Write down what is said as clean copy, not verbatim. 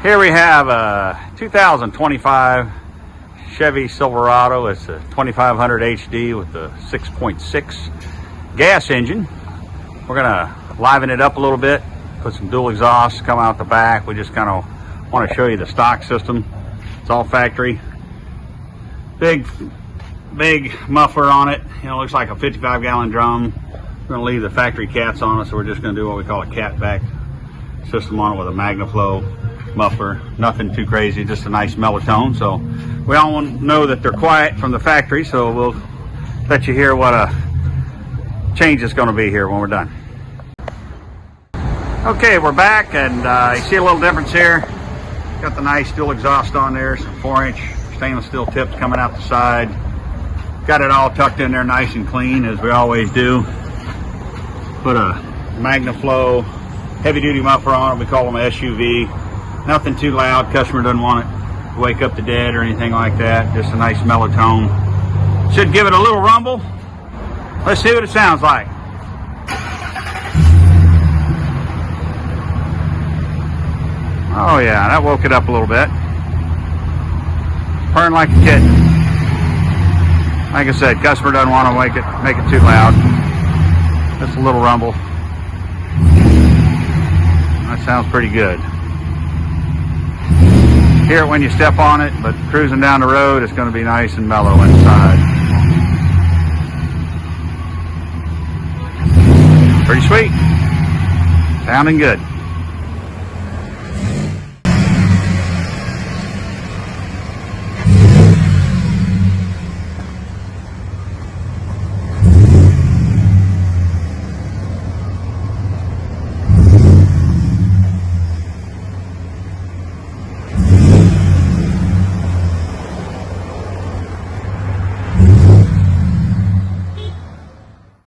Here we have a 2025 Chevy Silverado. It's a 2500 HD with the 6.6 gas engine. We're gonna liven it up a little bit, put some dual exhausts come out the back. We just kind of want to show you the stock system. It's all factory. Big muffler on it. You know, looks like a 55-gallon drum. We're gonna leave the factory cats on it, so we're just gonna do what we call a cat back system on it with a Magnaflow muffler. Nothing too crazy, just a nice mellow tone. So we all know that they're quiet from the factory, so we'll let you hear what a change is going to be here when we're done. Okay, we're back, and you see a little difference here. Got the nice dual exhaust on there, some 4-inch stainless steel tips coming out the side. Got it all tucked in there nice and clean, as we always do. Put a Magnaflow heavy duty muffler on it. We call them SUV. Nothing too loud. Customer doesn't want it to wake up the dead or anything like that. Just a nice mellow tone. Should give it a little rumble. Let's see what it sounds like. Oh yeah, that woke it up a little bit. Purring like a kitten. Like I said, customer doesn't want to make it too loud. Just a little rumble. That sounds pretty good. Hear it when you step on it, but cruising down the road, it's going to be nice and mellow inside. Pretty sweet. Sounding good.